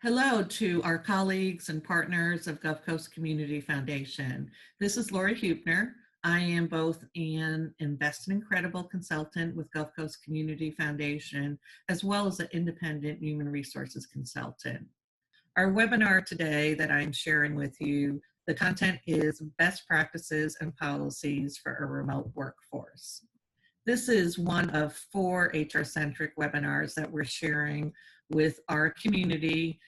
Hello to our colleagues and partners of Gulf Coast Community Foundation. This is Laura Hubner. I am both an Invest in Incredible consultant with Gulf Coast Community Foundation, as well as an independent human resources consultant. Our webinar today that I'm sharing with you, the content is best practices and policies for a remote workforce. This is one of 4 HR-centric webinars that we're sharing with our community.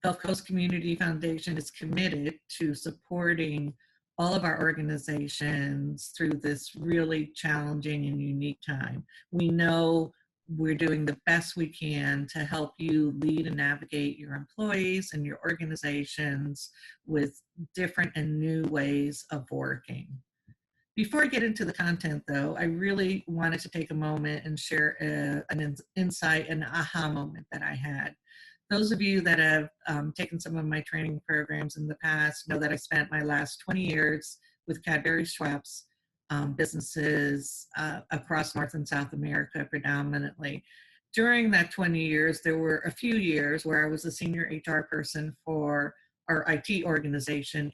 Gulf Coast Community Foundation is committed to supporting all of our organizations through this really challenging and unique time. We know we're doing the best we can to help you lead and navigate your employees and your organizations with different and new ways of working. Before I get into the content, though, I really wanted to take a moment and share an insight, an aha moment that I had. Those of you that have taken some of my training programs in the past know that I spent my last 20 years with Cadbury Schweppes businesses across North and South America predominantly. During that 20 years, there were a few years where I was a senior HR person for our IT organization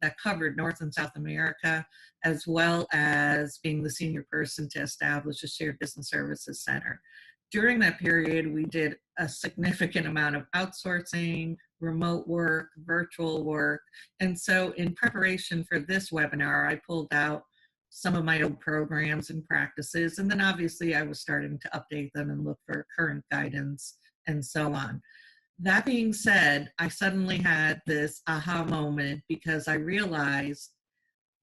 that covered North and South America, as well as being the senior person to establish a shared business services center. During that period, we did a significant amount of outsourcing, remote work, virtual work. And so in preparation for this webinar, I pulled out some of my old programs and practices. And then obviously I was starting to update them and look for current guidance and so on. That being said, I suddenly had this aha moment because I realized,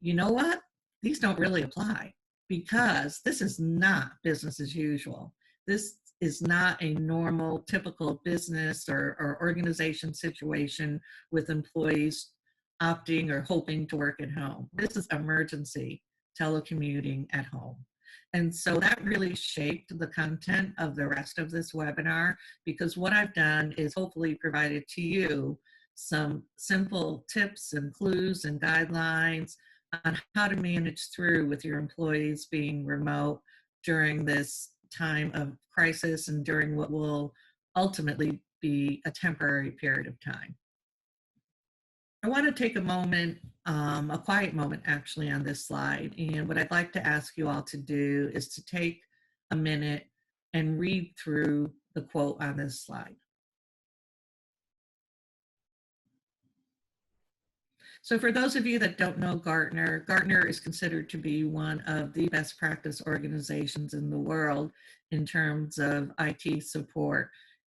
you know what? These don't really apply because this is not business as usual. This is not a normal, typical business or organization situation with employees opting or hoping to work at home. This is emergency telecommuting at home. And so that really shaped the content of the rest of this webinar, because what I've done is hopefully provided to you some simple tips and clues and guidelines on how to manage through with your employees being remote during this time of crisis and during what will ultimately be a temporary period of time. I want to take a moment, a quiet moment actually on this slide. And what I'd like to ask you all to do is to take a minute and read through the quote on this slide. So for those of you that don't know Gartner, Gartner is considered to be one of the best practice organizations in the world in terms of IT support.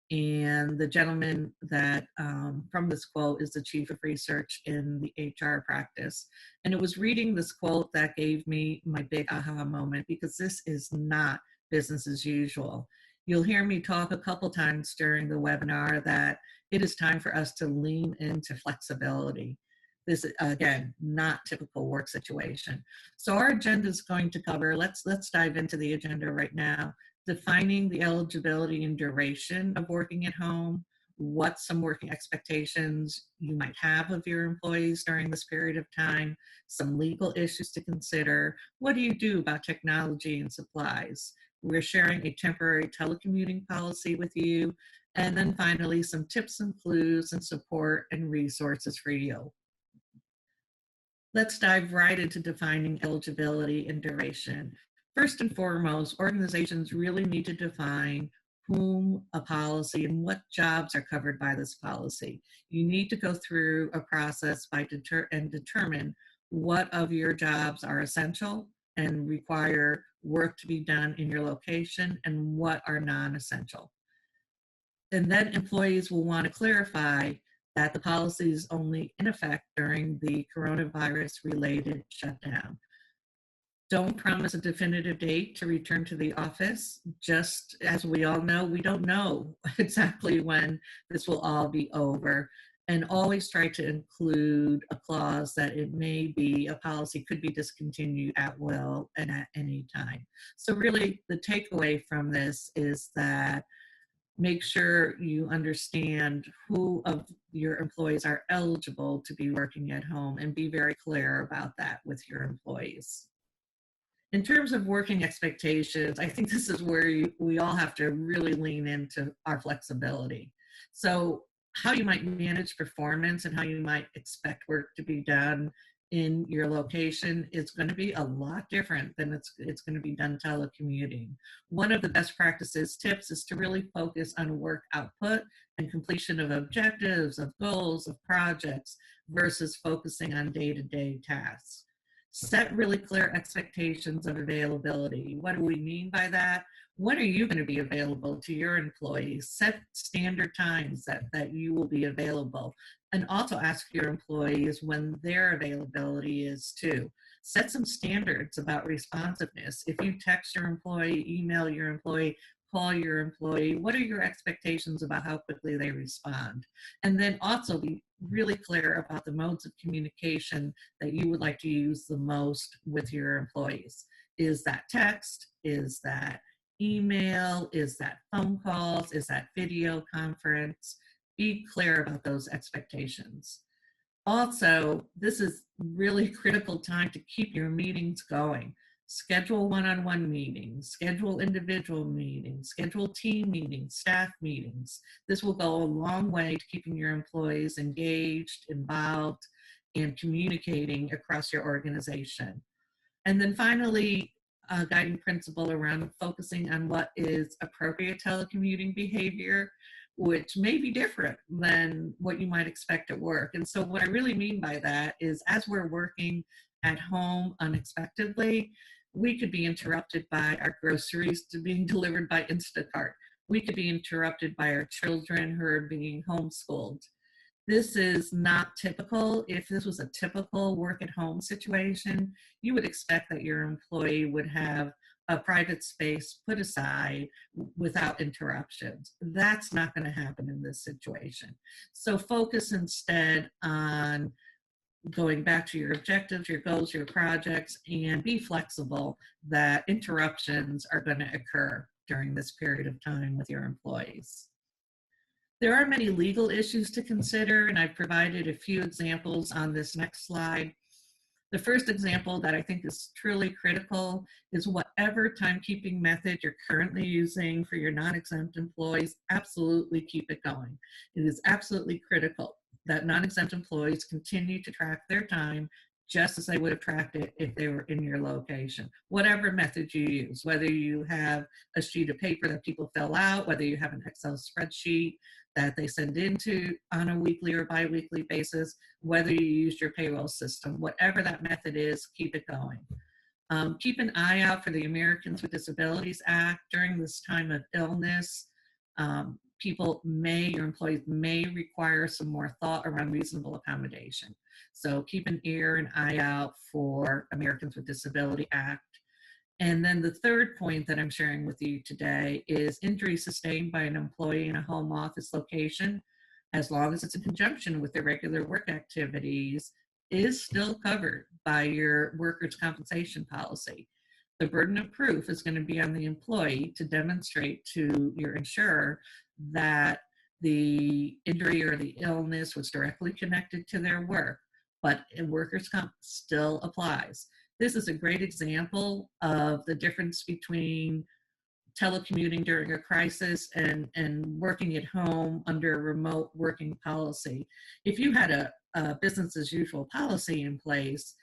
And the gentleman that from this quote is the chief of research in the HR practice. And it was reading this quote that gave me my big aha moment, because this is not business as usual. You'll hear me talk a couple times during the webinar that it is time for us to lean into flexibility. This, again, not typical work situation. So our agenda is going to cover, let's dive into the agenda right now. Defining the eligibility and duration of working at home, what some working expectations you might have of your employees during this period of time, some legal issues to consider, what do you do about technology and supplies? We're sharing a temporary telecommuting policy with you, and then finally some tips and clues and support and resources for you. Let's dive right into defining eligibility and duration. First and foremost, organizations really need to define whom a policy and what jobs are covered by this policy. You need to go through a process and determine what of your jobs are essential and require work to be done in your location and what are non-essential. And then employees will want to clarify that the policy is only in effect during the coronavirus-related shutdown. Don't promise a definitive date to return to the office. Just as we all know, we don't know exactly when this will all be over. And always try to include a clause that it may be, a policy could be discontinued at will and at any time. So really the takeaway from this is that make sure you understand who of your employees are eligible to be working at home and be very clear about that with your employees. In terms of working expectations, I think this is where we all have to really lean into our flexibility. So how you might manage performance and how you might expect work to be done in your location is going to be a lot different than it's going to be done telecommuting. One of the best practices tips is to really focus on work output and completion of objectives, of goals, of projects, versus focusing on day-to-day tasks. Set really clear expectations of availability. What do we mean by that? When are you going to be available to your employees? Set standard times that you will be available. And also ask your employees when their availability is too. Set some standards about responsiveness. If you text your employee, email your employee, call your employee, what are your expectations about how quickly they respond? And then also be really clear about the modes of communication that you would like to use the most with your employees. Is that text? Is that email? Is that phone calls? Is that video conference? Be clear about those expectations. Also, this is really critical time to keep your meetings going. Schedule one-on-one meetings, schedule individual meetings, schedule team meetings, staff meetings. This will go a long way to keeping your employees engaged, involved, and communicating across your organization. And then finally, a guiding principle around focusing on what is appropriate telecommuting behavior, which may be different than what you might expect at work. And so what I really mean by that is as we're working at home unexpectedly, we could be interrupted by our groceries being delivered by Instacart. We could be interrupted by our children who are being homeschooled. This is not typical. If this was a typical work at home situation, you would expect that your employee would have a private space put aside without interruptions. That's not going to happen in this situation. So focus instead on going back to your objectives, your goals, your projects, and be flexible that interruptions are going to occur during this period of time with your employees. There are many legal issues to consider, and I've provided a few examples on this next slide. The first example that I think is truly critical is whatever timekeeping method you're currently using for your non-exempt employees, absolutely keep it going. It is absolutely critical that non-exempt employees continue to track their time just as they would have tracked it if they were in your location. Whatever method you use, whether you have a sheet of paper that people fill out, whether you have an Excel spreadsheet that they send into on a weekly or bi-weekly basis, whether you use your payroll system, whatever that method is, keep it going. Keep an eye out for the Americans with Disabilities Act. During this time of illness, your employees may require some more thought around reasonable accommodation. So keep an ear and eye out for Americans with Disability Act. And then the third point that I'm sharing with you today is injury sustained by an employee in a home office location, as long as it's in conjunction with their regular work activities, is still covered by your workers' compensation policy. The burden of proof is going to be on the employee to demonstrate to your insurer that the injury or the illness was directly connected to their work, but workers' comp still applies. This is a great example of the difference between telecommuting during a crisis and working at home under a remote working policy. If you had a business as usual policy in place,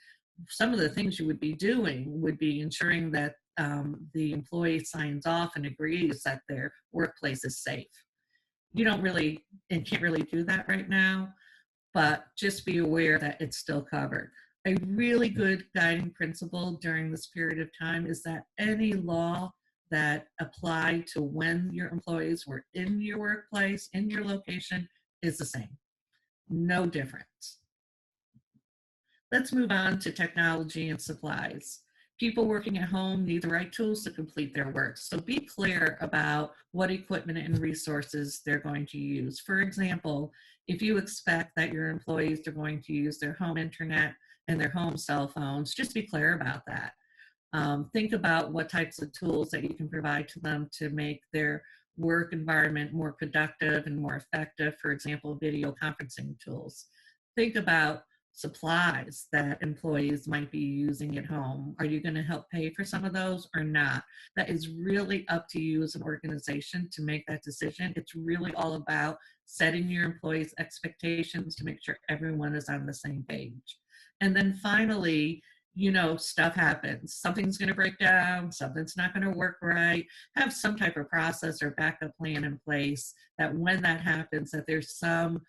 some of the things you would be doing would be ensuring that the employee signs off and agrees that their workplace is safe. You don't really and can't really do that right now, but just be aware that it's still covered. A really good guiding principle during this period of time is that any law that applied to when your employees were in your workplace, in your location, is the same. No difference. Let's move on to technology and supplies. People working at home need the right tools to complete their work, so be clear about what equipment and resources they're going to use. For example, if you expect that your employees are going to use their home internet and their home cell phones, just be clear about that. Think about what types of tools that you can provide to them to make their work environment more productive and more effective. For example, video conferencing tools. Think about supplies that employees might be using at home. Are you going to help pay for some of those or not? That is really up to you as an organization to make that decision. It's really all about setting your employees' expectations to make sure everyone is on the same page. And then finally, stuff happens. Something's going to break down, something's not going to work right. Have some type of process or backup plan in place that when that happens, that there's some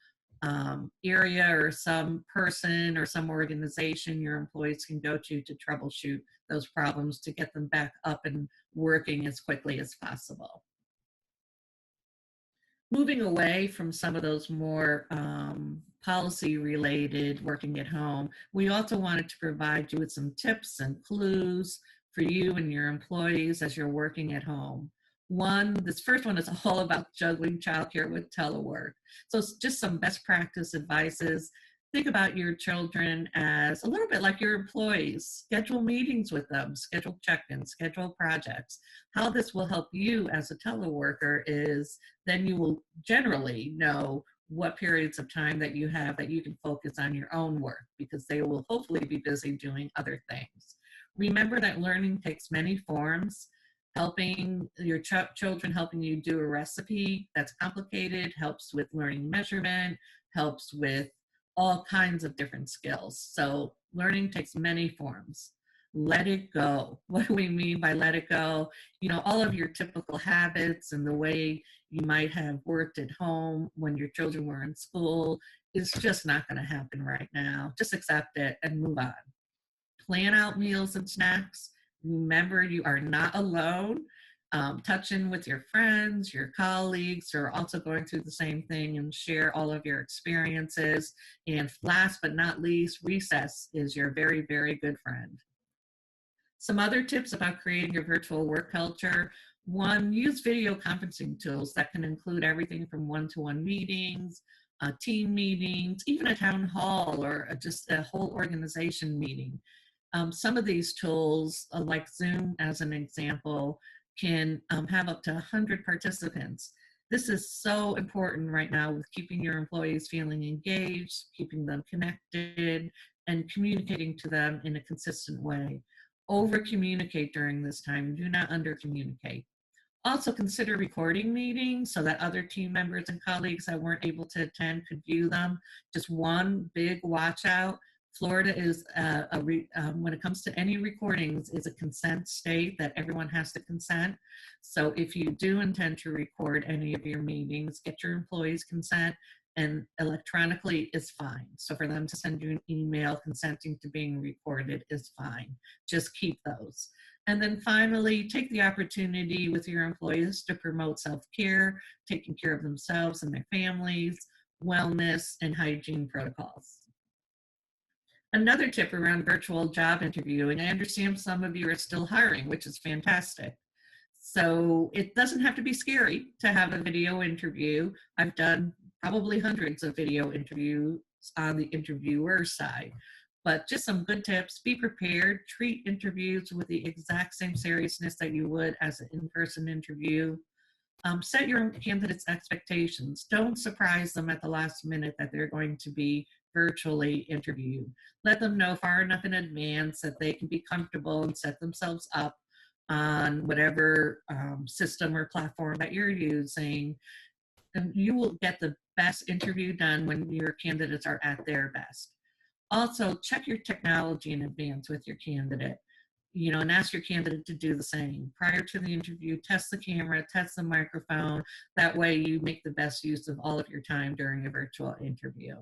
area or some person or some organization your employees can go to troubleshoot those problems to get them back up and working as quickly as possible. Moving away from some of those more policy related working at home, we also wanted to provide you with some tips and clues for you and your employees as you're working at home. This first one is all about juggling childcare with telework. So it's just some best practice advices. Think about your children as a little bit like your employees. Schedule meetings with them, schedule check-ins, schedule projects. How this will help you as a teleworker is then you will generally know what periods of time that you have that you can focus on your own work because they will hopefully be busy doing other things. Remember that learning takes many forms. Helping your children, helping you do a recipe that's complicated, helps with learning measurement, helps with all kinds of different skills. So learning takes many forms. Let it go. What do we mean by let it go? All of your typical habits and the way you might have worked at home when your children were in school is just not going to happen right now. Just accept it and move on. Plan out meals and snacks. Remember, you are not alone. Touch in with your friends, your colleagues who are also going through the same thing and share all of your experiences. And last but not least, recess is your very, very good friend. Some other tips about creating your virtual work culture. One, use video conferencing tools that can include everything from one-to-one meetings, team meetings, even a town hall or just a whole organization meeting. Some of these tools, like Zoom as an example, can have up to 100 participants. This is so important right now with keeping your employees feeling engaged, keeping them connected, and communicating to them in a consistent way. Over-communicate during this time. Do not under-communicate. Also consider recording meetings so that other team members and colleagues that weren't able to attend could view them. Just one big watch out. Florida is, when it comes to any recordings, is a consent state that everyone has to consent. So if you do intend to record any of your meetings, get your employees' consent, and electronically is fine. So for them to send you an email consenting to being recorded is fine. Just keep those. And then finally, take the opportunity with your employees to promote self-care, taking care of themselves and their families, wellness, and hygiene protocols. Another tip around virtual job interviewing, I understand some of you are still hiring, which is fantastic. So it doesn't have to be scary to have a video interview. I've done probably hundreds of video interviews on the interviewer side, but just some good tips. Be prepared, treat interviews with the exact same seriousness that you would as an in-person interview. Set your candidates' expectations. Don't surprise them at the last minute that they're going to be virtually interviewed. Let them know far enough in advance that they can be comfortable and set themselves up on whatever system or platform that you're using. And you will get the best interview done when your candidates are at their best. Also, check your technology in advance with your candidate. And ask your candidate to do the same. Prior to the interview, test the camera, test the microphone. That way you make the best use of all of your time during a virtual interview.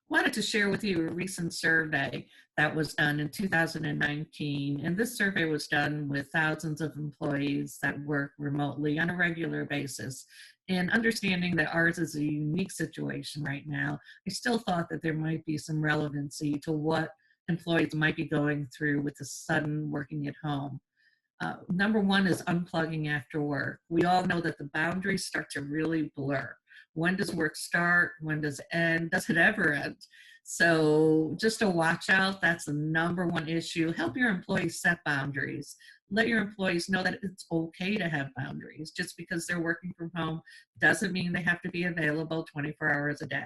Wanted to share with you a recent survey that was done in 2019. And this survey was done with thousands of employees that work remotely on a regular basis. And understanding that ours is a unique situation right now, I still thought that there might be some relevancy to what employees might be going through with the sudden working at home. Number one is unplugging after work. We all know that the boundaries start to really blur. When does work start? When does it end? Does it ever end? So just a watch out. That's the number one issue. Help your employees set boundaries. Let your employees know that it's okay to have boundaries. Just because they're working from home doesn't mean they have to be available 24 hours a day.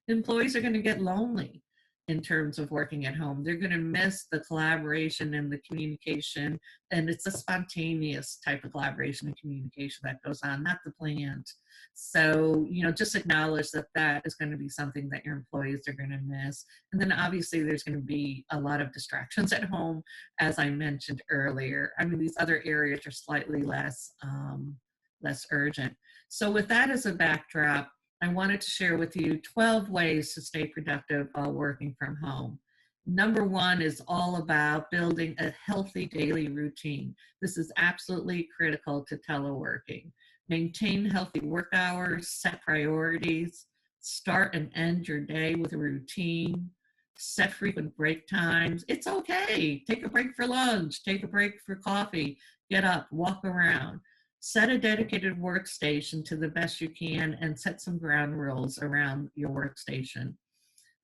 Employees are going to get lonely. in terms of working at home. They're going to miss the collaboration and the communication, and it's a spontaneous type of collaboration and communication that goes on, not the planned. So, just acknowledge that that is going to be something that your employees are going to miss. And then obviously there's going to be a lot of distractions at home, as I mentioned earlier. I mean, these other areas are slightly less urgent. So with that as a backdrop, I wanted to share with you 12 ways to stay productive while working from home. Number one is all about building a healthy daily routine. This is absolutely critical to teleworking. Maintain healthy work hours, set priorities, start and end your day with a routine, set frequent break times. It's okay. Take a break for lunch, take a break for coffee, get up, walk around. Set a dedicated workstation to the best you can and set some ground rules around your workstation.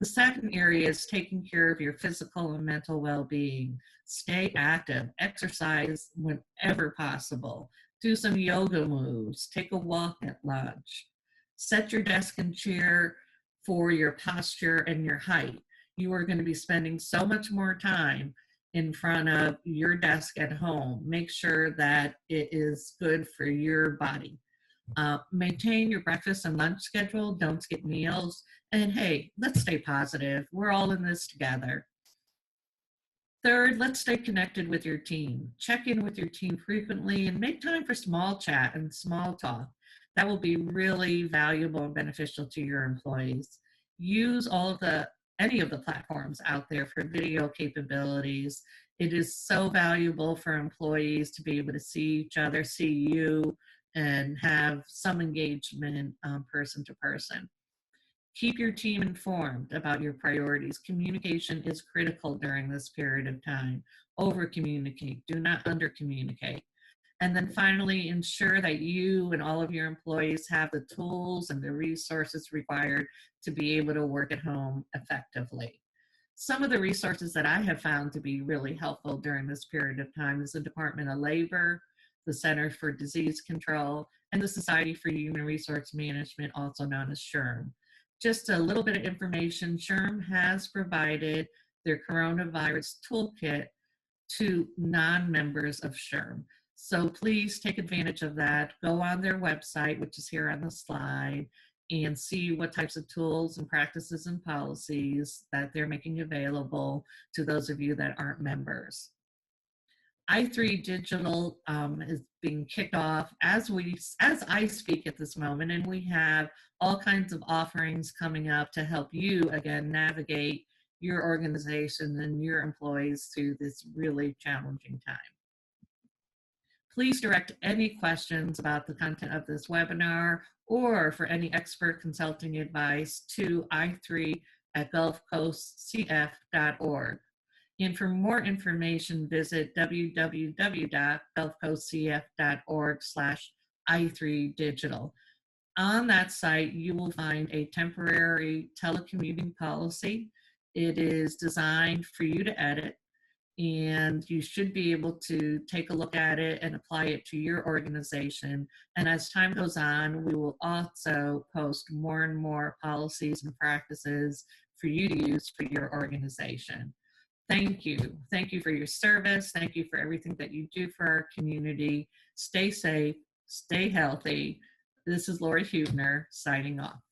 The second area is taking care of your physical and mental well-being. Stay active, exercise whenever possible. Do some yoga moves, take a walk at lunch. Set your desk and chair for your posture and your height. You are going to be spending so much more time in front of your desk at home. Make sure that it is good for your body. Maintain your breakfast and lunch schedule. Don't skip meals. And hey, let's stay positive. We're all in this together. Third, let's stay connected with your team. Check in with your team frequently and make time for small chat and small talk. That will be really valuable and beneficial to your employees. Use any of the platforms out there for video capabilities. It is so valuable for employees to be able to see each other, see you, and have some engagement person to person. Keep your team informed about your priorities. Communication is critical during this period of time. Over communicate, do not under communicate. And then finally, ensure that you and all of your employees have the tools and the resources required to be able to work at home effectively. Some of the resources that I have found to be really helpful during this period of time is the Department of Labor, the Center for Disease Control, and the Society for Human Resource Management, also known as SHRM. Just a little bit of information, SHRM has provided their coronavirus toolkit to non-members of SHRM. So please take advantage of that. Go on their website, which is here on the slide, and see what types of tools and practices and policies that they're making available to those of you that aren't members. I3Digital is being kicked off as I speak at this moment, and we have all kinds of offerings coming up to help you, again, navigate your organization and your employees through this really challenging time. Please direct any questions about the content of this webinar or for any expert consulting advice to i3@gulfcoastcf.org. And for more information, visit www.gulfcoastcf.org/i3digital. On that site, you will find a temporary telecommuting policy. It is designed for you to edit, and you should be able to take a look at it and apply it to your organization. And as time goes on, we will also post more and more policies and practices for you to use for your organization. Thank you. Thank you for your service. Thank you for everything that you do for our community. Stay safe, stay healthy. This is Lori Hubner signing off.